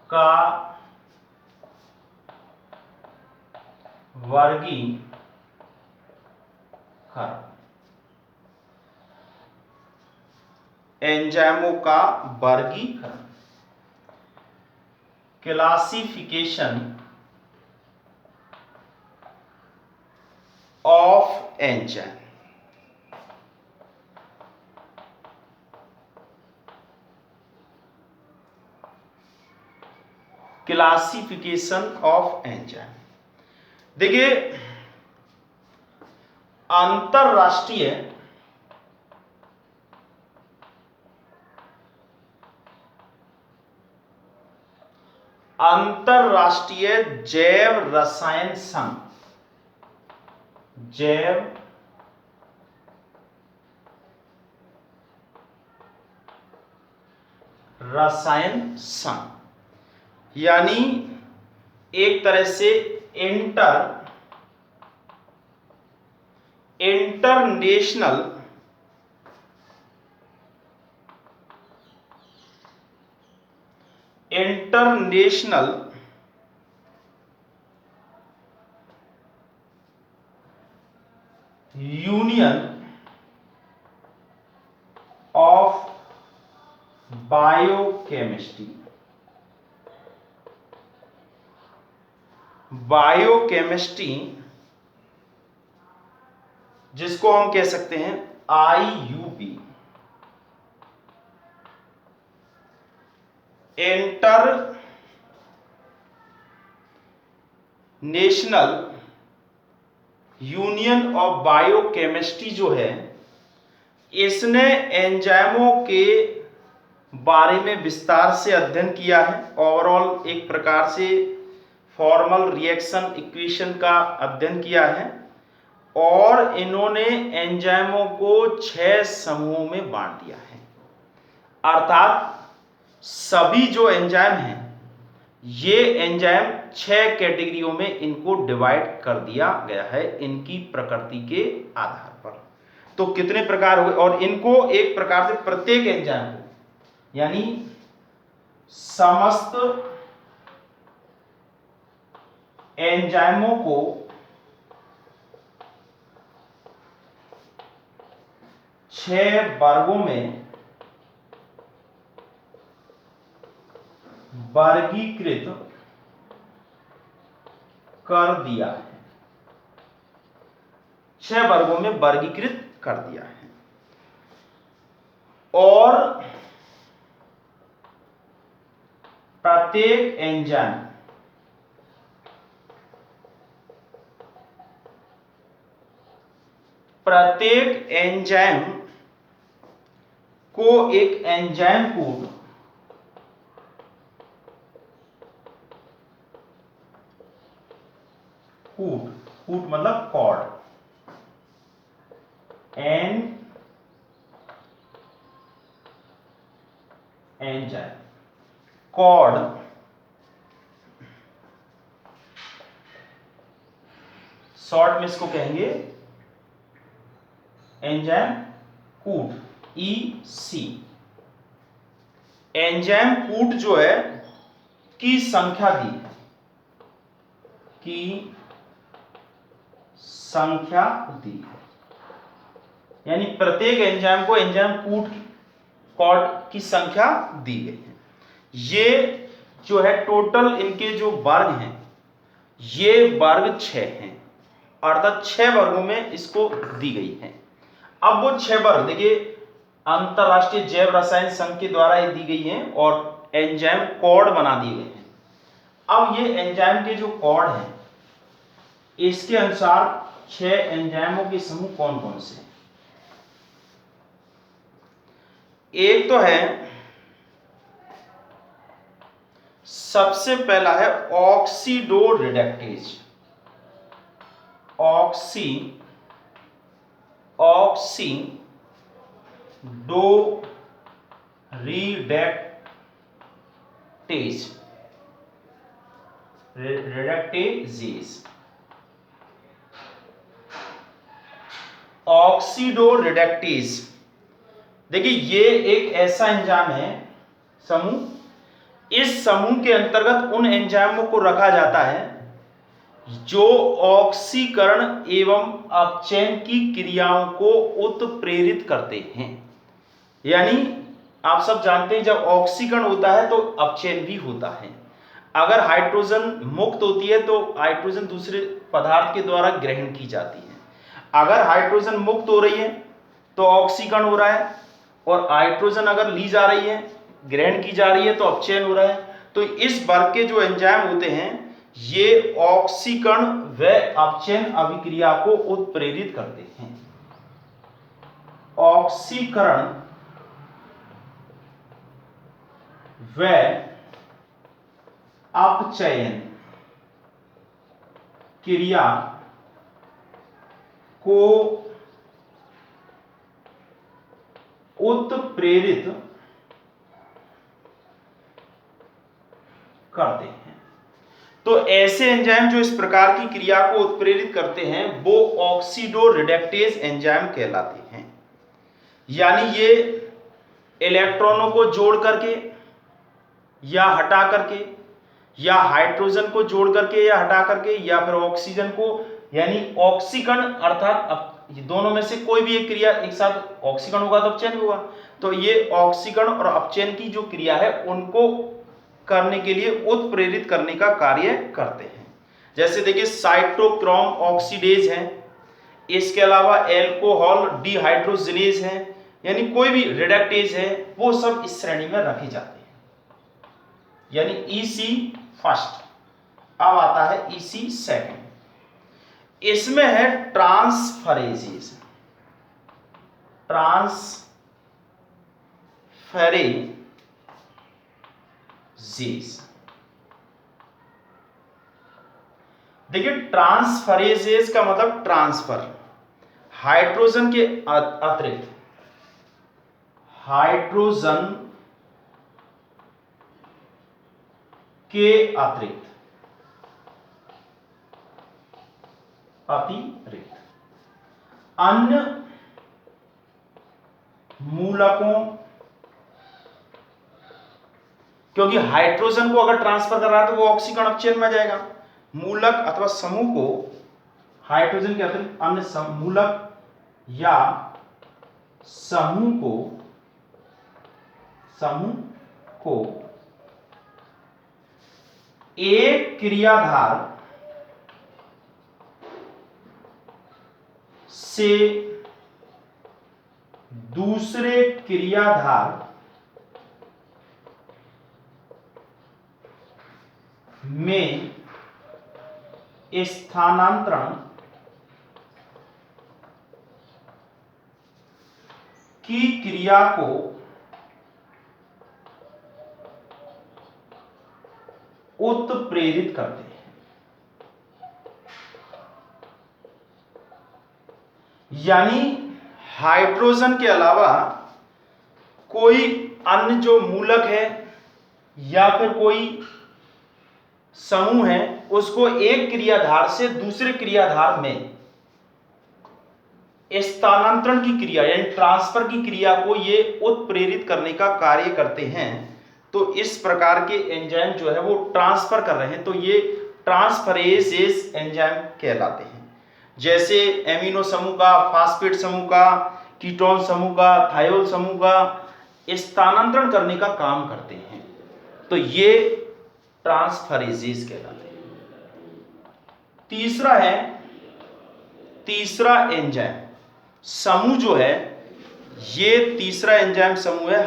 का वर्गीकरण, एंजाइमों का वर्गीकरण, classification of enzyme. Classification of enzyme. देखिए, अंतरराष्ट्रीय जैव रसायन संघ, जैव रसायन संघ, यानी एक तरह से इंटरनेशनल यूनियन ऑफ बायोकेमिस्ट्री, जिसको हम कह सकते हैं IUP, international union of biochemistry जो है, इसने एंजाइमों के बारे में विस्तार से अध्ययन किया है। ओवरऑल एक प्रकार से फॉर्मल रिएक्शन इक्वेशन का अध्ययन किया है और इन्होंने एंजाइमों को 6 समूहों में बांट दिया है। अर्थात सभी जो एंजाइम हैं ये एंजाइम 6 कैटेगरियों में इनको डिवाइड कर दिया गया है इनकी प्रकृति के आधार पर। तो कितने प्रकार हुए, और इनको एक प्रकार से प्रत्येक एंजाइम को यानी समस्त एंजाइमों को छह वर्गों में वर्गीकृत कर दिया है। 6 वर्गों में वर्गीकृत कर दिया है और प्रत्येक एंजाइम को एक एंजाइम कोड मतलब कॉड एंजाइम कॉड शॉर्ट में इसको कहेंगे enzyme code EC। Enzyme code जो है की संख्या दी है, यानी प्रत्येक एंजाइम को एंजाइम कोड की संख्या दी गई है। ये जो है टोटल इनके जो वर्ग हैं ये वर्ग 6 हैं, अर्थात 6 वर्गों में इसको दी गई है। अब वो 6 वर्ग देखिए अंतरराष्ट्रीय जैव रसायन संघ के द्वारा ये दी गई हैं और एंजाइम कोड बना दिए गए हैं। अब ये एंजाइम के जो कोड हैं इसके अनुसार 6 एंजाइमों के समूह कौन कौन से हैं। एक तो है, सबसे पहला है ऑक्सीडोरिडक्टेज। ऑक्सीडोरिडक्टेज देखिए ये एक ऐसा एंजाइम है समूह, इस समूह के अंतर्गत उन एंजाइमों को रखा जाता है जो ऑक्सीकरण एवं अपचयन की क्रियाओं को उत्प्रेरित करते हैं। यानी आप सब जानते हैं जब ऑक्सीकरण होता है तो अपचयन भी होता है। अगर हाइड्रोजन मुक्त होती है तो हाइड्रोजन दूसरे पदार्थ के द्वारा ग्रहण की जाती है। अगर हाइड्रोजन मुक्त हो रही है तो ऑक्सीकरण हो रहा है, और हाइड्रोजन अगर ली जा रही है ग्रहण की जा रही है तो अपचयन हो रहा है। तो इस वर्ग के जो एंजाइम होते हैं ये ऑक्सीकरण व अपचयन अभिक्रिया को उत्प्रेरित करते हैं। ऑक्सीकरण व अपचयन क्रिया को उत्प्रेरित करते हैं। तो ऐसे एंजाइम जो इस प्रकार की क्रिया को उत्प्रेरित करते हैं वो ऑक्सीडोरिडक्टेज एंजाइम कहलाते हैं। यानी ये इलेक्ट्रॉनों को जोड़ करके या हटा करके, या हाइड्रोजन को जोड़ करके या हटा करके, या फिर ऑक्सीजन को, यानी ऑक्सीकरण अर्थात ये दोनों में से कोई भी एक क्रिया एक साथ ऑक्सीकरण होगा तो अपचयन होगा। तो ये ऑक्सीकरण और अपचयन की जो क्रिया है उनको करने के लिए उत्प्रेरित करने का कार्य करते हैं। जैसे देखिए साइटोक्रोम ऑक्सीडेज है, इसके अलावा एल्कोहल डिहाइड्रोजिनेज है, यानी कोई भी रिडक्टेज है वो सब इस श्रेणी में रखे जाते हैं। यानी EC फर्स्ट, अब आता है EC सेकंड। इसमें है ट्रांसफरेजेस। ट्रांसफरेज देखिए ट्रांसफरेजेस का मतलब ट्रांसफर, हाइड्रोजन के अतिरिक्त, हाइड्रोजन के अतिरिक्त अन्य मूलकों, क्योंकि हाइड्रोजन को अगर ट्रांसफर कर रहा है तो वो ऑक्सीकरण अपचयन में आ जाएगा। मूलक अथवा समूह को, हाइड्रोजन के अतिरिक्त अन्य मूलक या समूह को एक क्रियाधार से दूसरे क्रियाधार में स्थानांतरण की क्रिया को उत्प्रेरित करते हैं। यानी हाइड्रोजन के अलावा कोई अन्य जो मूलक है या फिर कोई समूह है, उसको एक क्रियाधार से दूसरे क्रियाधार में स्थानांतरण की क्रिया यानी ट्रांसफर की क्रिया को ये उत्प्रेरित करने का कार्य करते हैं। तो इस प्रकार के एंजाइम जो है वो ट्रांसफर कर रहे हैं, तो ये ट्रांसफरेजेस एंजाइम कहलाते हैं। जैसे एमिनो समूह का, फास्फेट समूह का, कीटोन समूह का, थायोल समूह का स्थानांतरण करने का काम करते हैं, तो ये ट्रांसफरेजेस कहलाते हैं। तीसरा एंजाइम समूह जो है, ये तीसरा एंजाइम समूह है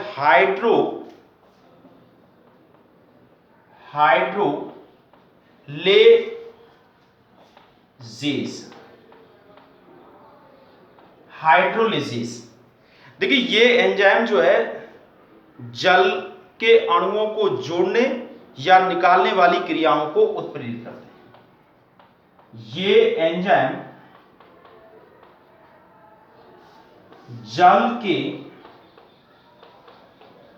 हाइड्रोलेजेस। देखिए ये एंजाइम जो है जल के अणुओं को जोड़ने या निकालने वाली क्रियाओं को उत्प्रेरित करते हैं। ये एंजाइम जल के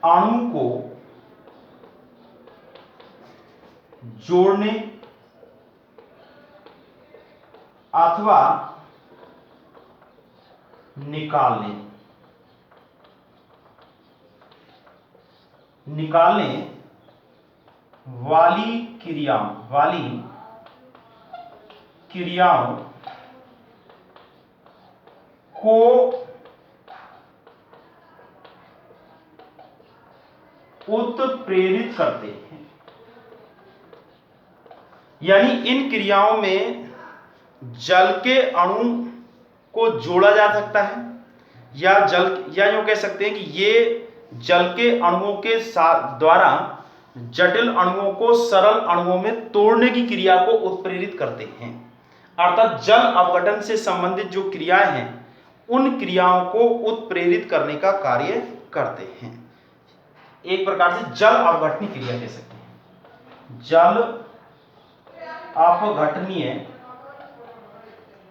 अणु को जोड़ने अथवा निकालने वाली क्रियाओं को उत्प्रेरित करते हैं। यानी इन क्रियाओं में जल के अणु को जोड़ा जा सकता है, या यूं कह सकते हैं कि ये जल के अणुओं के साथ द्वारा जटिल अणुओं को सरल अणुओं में तोड़ने की क्रिया को उत्प्रेरित करते हैं। अर्थात जल अपघटन से संबंधित जो क्रियाएं हैं, उन क्रियाओं को उत्प्रेरित करने का कार्य करते हैं। एक प्रकार से जल अपघटनीय क्रिया कह सकते हैं, जल अपघटनीय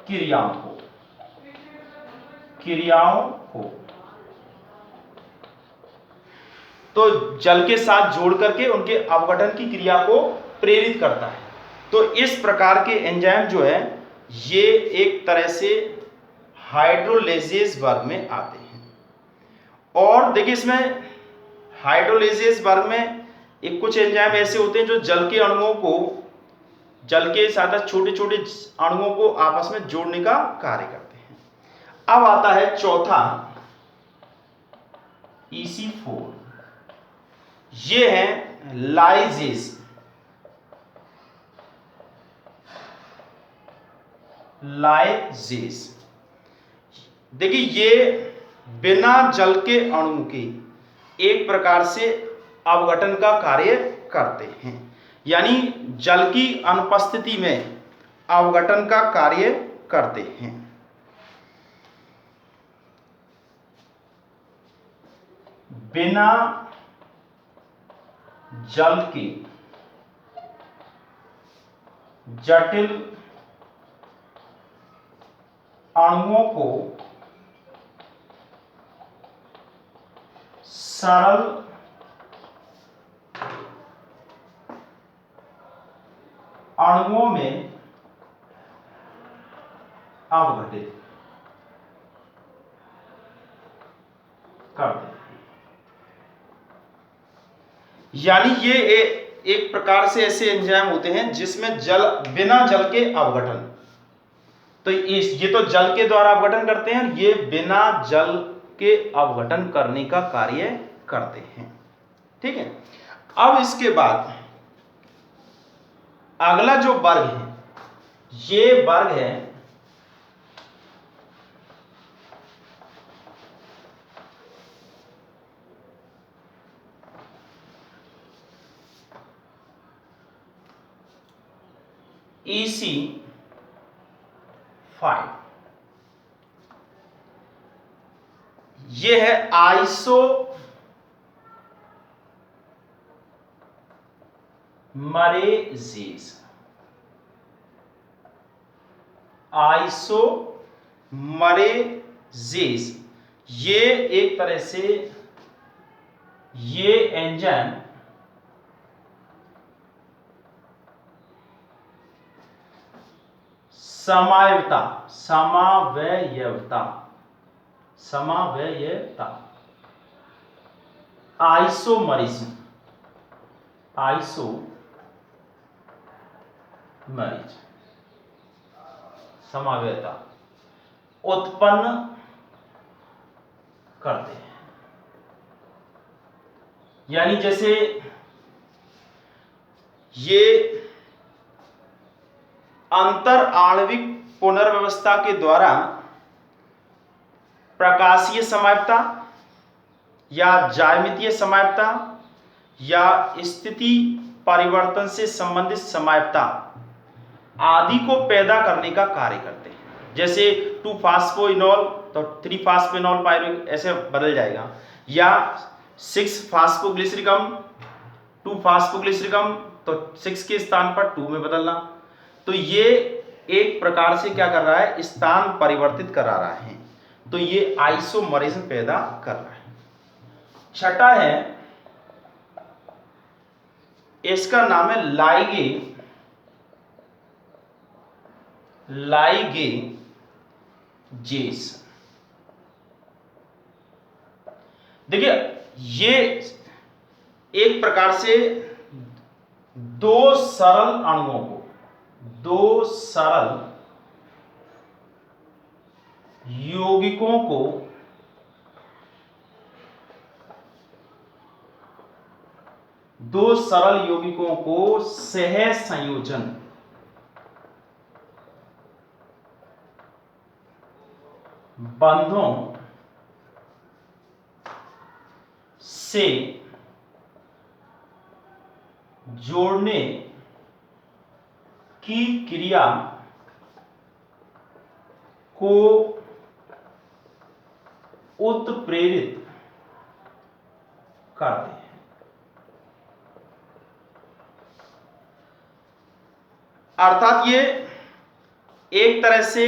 क्रियाओं को तो जल के साथ जोड़ करके उनके अपघटन की क्रिया को प्रेरित करता है। तो इस प्रकार के एंजाइम जो है ये एक तरह से हाइड्रोलेजेस वर्ग में आते हैं। और देखिए इसमें हाइड्रोलेजेस वर्ग में एक कुछ एंजाइम ऐसे होते हैं जो जल के अणुओं को, जल के साथ छोटे छोटे अणुओं को आपस में जोड़ने का कार्य करते हैं। अब आता है चौथा EC4, ये है लाइजेस। देखिए ये बिना जल के अणु के एक प्रकार से अपघटन का कार्य करते हैं, यानी जल की अनुपस्थिति में अपघटन का कार्य करते हैं। बिना जल के जटिल अणुओं को सरल अणुओं में अपघटित करते हैं। यानी ये एक प्रकार से ऐसे एंजाइम होते हैं जिसमें बिना जल के अपघटन, तो ये तो जल के द्वारा अपघटन करते हैं, ये बिना जल के अपघटन करने का कार्य करते हैं। ठीक है, अब इसके बाद अगला जो वर्ग है, ये वर्ग है EC5। ये है आइसोमरेजेस। आइसोमरेजेस ये एक तरह से ये एंजाइम समावयवता आइसोमरिज्म समावयवता उत्पन्न करते हैं। यानी जैसे ये अंतर आणविक पुनर्व्यवस्था के द्वारा प्रकाशीय समावयवता या ज्यामितीय समावयवता या स्थिति परिवर्तन से संबंधित समावयवता आदि को पैदा करने का कार्य करते हैं। जैसे 2-फास्फोइनोल तो 3-फास्फेनॉल पायरुवेट ऐसे बदल जाएगा, या 6-फास्फोग्लिसरिकम 2-फास्फोग्लिसरिकम तो 6 के स्थान पर 2 में बदलना। तो ये एक प्रकार से क्या कर रहा है, स्थान परिवर्तित करा रहा है, तो ये आइसोमरेज्म पैदा कर रहा है। छठा है, इसका नाम है लाइगेजेस। देखिए ये एक प्रकार से दो सरल यौगिकों को सह संयोजन बंधों से जोड़ने की क्रिया को उत्प्रेरित करते हैं। अर्थात ये एक तरह से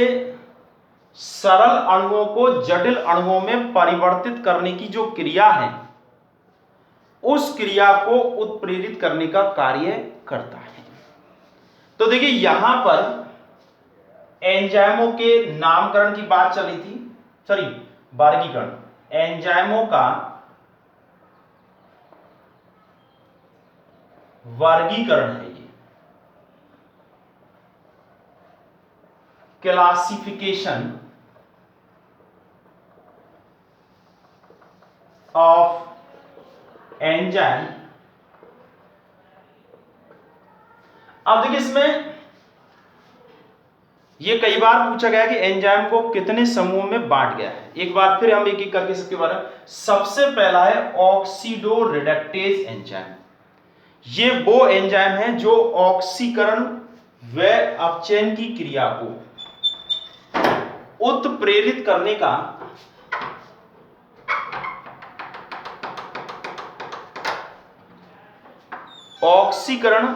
सरल अणुओं को जटिल अणुओं में परिवर्तित करने की जो क्रिया है, उस क्रिया को उत्प्रेरित करने का कार्य करता है। तो देखिए यहां पर एंजाइमों के नामकरण की बात चली थी, सॉरी वर्गीकरण, एंजाइमों का वर्गीकरण है, ये क्लासिफिकेशन ऑफ एंजाइम। अब देखिए इसमें ये कई बार पूछा गया कि एंजाइम को कितने समूह में बांट गया है। एक बार फिर हम एक एक करके सबके बारे में, सबसे पहला है ऑक्सीडोरिडक्टेज एंजाइम। ये वो एंजाइम है जो ऑक्सीकरण व अपचयन की क्रिया को उत्प्रेरित करने का ऑक्सीकरण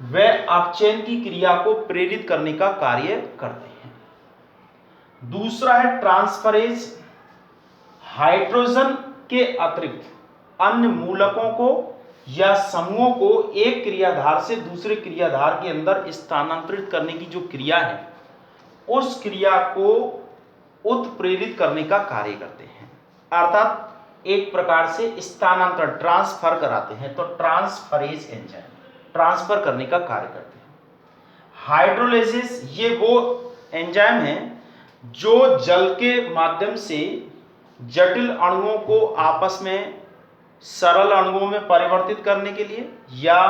व अपचयन की क्रिया को प्रेरित करने का कार्य करते हैं। दूसरा है ट्रांसफरेज, हाइड्रोजन के अतिरिक्त अन्य मूलकों को या समूहों को एक क्रियाधार से दूसरे क्रियाधार के अंदर स्थानांतरित करने की जो क्रिया है उस क्रिया को उत्प्रेरित करने का कार्य करते हैं। अर्थात एक प्रकार से स्थानांतरण, ट्रांसफर कराते हैं, तो ट्रांसफरेज एंजाइम ट्रांसफर करने का कार्य करते हैं। हाइड्रोलाइसिस, ये वो एंजाइम है जो जल के माध्यम से जटिल अणुओं को आपस में सरल अणुओं में परिवर्तित करने के लिए या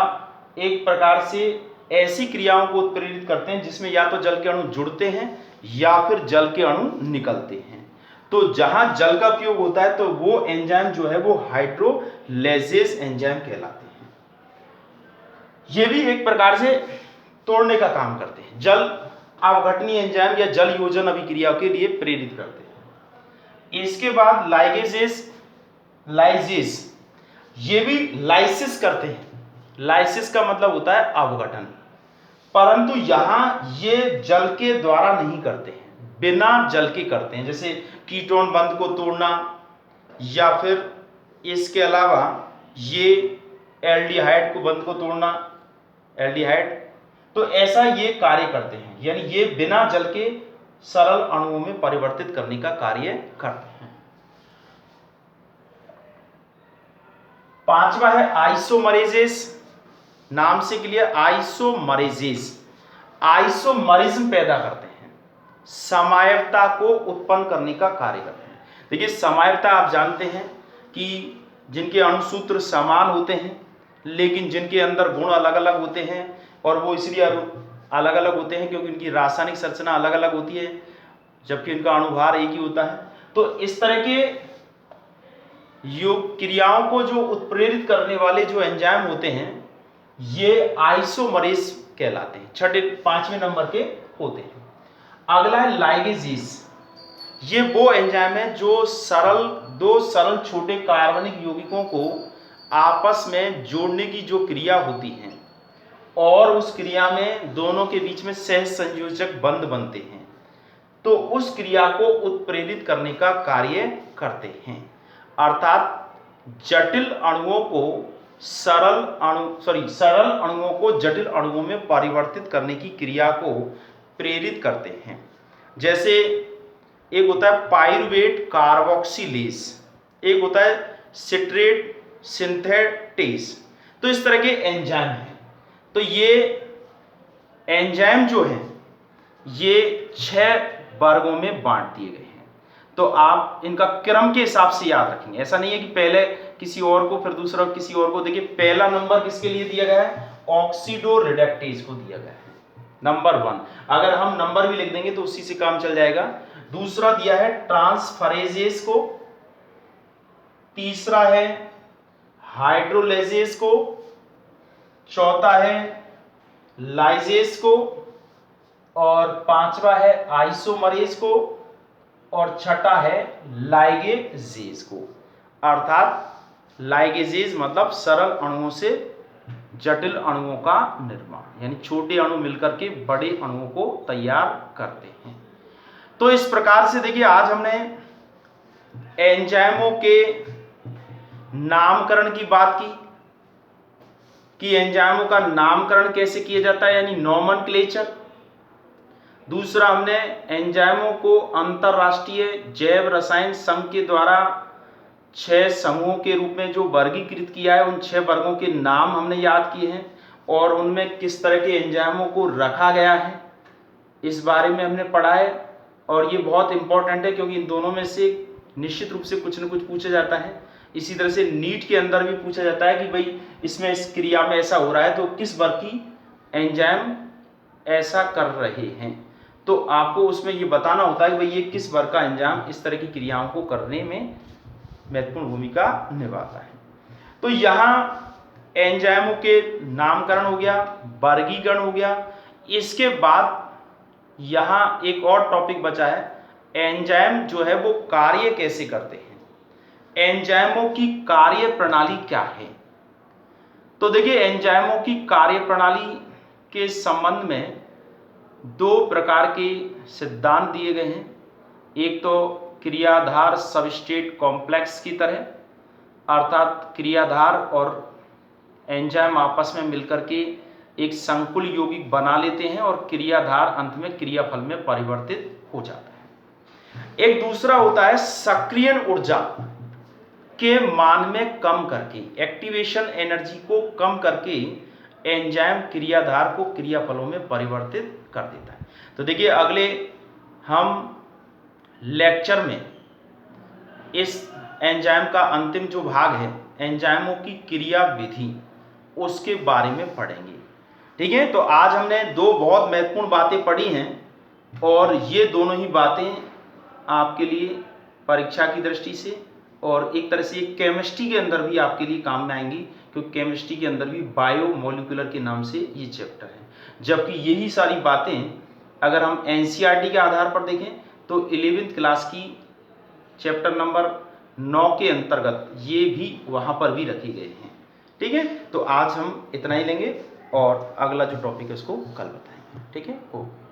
एक प्रकार से ऐसी क्रियाओं को उत्प्रेरित करते हैं जिसमें या तो जल के अणु जुड़ते हैं या फिर जल के अणु निकलते हैं। तो जहां जल का उपयोग होता है तो वो एंजाइम जो है वो हाइड्रोलाइसेस एंजाइम कहलाते हैं। ये भी एक प्रकार से तोड़ने का काम करते हैं, जल अवघटनीय एंजाइम या जल योजन अभिक्रिया के लिए प्रेरित करते हैं। इसके बाद लाइजेस, ये भी लाइसिस करते हैं। लाइसिस का मतलब होता है अवघटन, परंतु यहां ये जल के द्वारा नहीं करते हैं, बिना जल के करते हैं, जैसे कीटोन बंध को तोड़ना या फिर इसके अलावा ये एल्डिहाइड को बंध को तोड़ना, एल्डिहाइड, तो ऐसा ये कार्य करते हैं, यानी ये बिना जल के सरल अणुओं में परिवर्तित करने का कार्य करते हैं। पांचवा है आइसोमरेजेस, नाम से क्लियर, आइसोमरेजेस आइसोमरिज्म पैदा करते हैं, समायवता को उत्पन्न करने का कार्य करते हैं। देखिए समायवता आप जानते हैं कि जिनके अणुसूत्र समान होते हैं लेकिन जिनके अंदर गुण अलग अलग होते हैं, और वो इसलिए अलग अलग होते हैं क्योंकि उनकी रासायनिक संरचना अलग अलग होती है जबकि उनका अणुभार एक ही होता है। तो इस तरह के योग क्रियाओं को जो उत्प्रेरित करने वाले जो एंजाइम होते हैं ये आइसोमरेज कहलाते हैं, पांचवें नंबर के होते हैं। अगला है लाइगेजेस, ये वो एंजाइम है जो दो सरल छोटे कार्बनिक यौगिकों को आपस में जोड़ने की जो क्रिया होती है और उस क्रिया में दोनों के बीच में सह संयोजक बंध बनते हैं, तो उस क्रिया को उत्प्रेरित करने का कार्य करते हैं। अर्थात जटिल अणुओं को सरल अणुओं को जटिल अणुओं में परिवर्तित करने की क्रिया को प्रेरित करते हैं। जैसे एक होता है पाइरुवेट कार्बोक्सिलेज, एक होता है सिट्रेट सिंथेटेस। तो इस तरह के एंजाइम हैं। तो ये एंजाइम जो है ये 6 वर्गों में बांट दिए गए हैं। तो आप इनका क्रम के हिसाब से याद रखेंगे, ऐसा नहीं है कि पहले किसी और को फिर दूसरा किसी और को। देखिए पहला नंबर किसके लिए दिया गया है, ऑक्सीडो रिडक्टेज को दिया गया है, नंबर 1। अगर हम नंबर भी लिख देंगे तो उसी से काम चल जाएगा। दूसरा दिया है ट्रांसफरेजेस को, तीसरा है हाइड्रोलाइजेस को, चौथा है लाइजेस को, और पांचवा है आइसोमरेज को, और छठा है लाइगेजेस को। अर्थात लाइगेजेस मतलब सरल अणुओं से जटिल अणुओं का निर्माण, यानी छोटे अणु मिलकर के बड़े अणुओं को तैयार करते हैं। तो इस प्रकार से देखिए आज हमने एंजाइमों के नामकरण की बात की कि एंजाइमों का नामकरण कैसे किया जाता है, यानी नोमेनक्लेचर। दूसरा हमने एंजाइमों को अंतरराष्ट्रीय जैव रसायन संघ के द्वारा 6 समूहों के रूप में जो वर्गीकृत किया है, उन 6 वर्गों के नाम हमने याद किए हैं और उनमें किस तरह के एंजाइमों को रखा गया है इस बारे में हमने पढ़ा है। और ये बहुत इंपॉर्टेंट है क्योंकि इन दोनों में से निश्चित रूप से कुछ न कुछ पूछा जाता है। इसी तरह से नीट के अंदर भी पूछा जाता है कि भाई इसमें इस क्रिया में ऐसा हो रहा है तो किस वर्ग की एंजाइम ऐसा कर रहे हैं, तो आपको उसमें ये बताना होता है कि भाई ये किस वर्ग का एंजाइम इस तरह की क्रियाओं को करने में महत्वपूर्ण भूमिका निभाता है। तो यहाँ एंजाइमों के नामकरण हो गया, वर्गीकरण हो गया। इसके बाद यहाँ एक और टॉपिक बचा है, एंजाइम जो है वो कार्य कैसे करते हैं, एंजाइमों की कार्य प्रणाली क्या है। तो देखिए एंजाइमों की कार्यप्रणाली के संबंध में दो प्रकार के सिद्धांत दिए गए हैं। एक तो क्रियाधार सबस्ट्रेट कॉम्प्लेक्स की तरह, अर्थात क्रियाधार और एंजाइम आपस में मिलकर के एक संकुल यौगिक बना लेते हैं और क्रियाधार अंत में क्रियाफल में परिवर्तित हो जाता है। एक दूसरा होता है सक्रियण ऊर्जा के मान में कम करके, एक्टिवेशन एनर्जी को कम करके एंजाइम क्रियाधार को क्रियाफलों में परिवर्तित कर देता है। तो देखिए अगले हम लेक्चर में इस एंजाइम का अंतिम जो भाग है, एंजाइमों की क्रिया विधि, उसके बारे में पढ़ेंगे। ठीक है, तो आज हमने दो बहुत महत्वपूर्ण बातें पढ़ी हैं और ये दोनों ही बातें आपके लिए परीक्षा की दृष्टि से और एक तरह से केमिस्ट्री के अंदर भी आपके लिए काम में आएंगी, क्योंकि केमिस्ट्री के अंदर भी बायोमोलिकुलर के नाम से ये चैप्टर है। जबकि यही सारी बातें अगर हम एनसीईआरटी के आधार पर देखें तो 11वीं क्लास की चैप्टर नंबर 9 के अंतर्गत ये भी वहाँ पर भी रखे गए हैं। ठीक है, तो आज हम इतना ही लेंगे और अगला जो टॉपिक है उसको कल बताएंगे। ठीक है, ओके।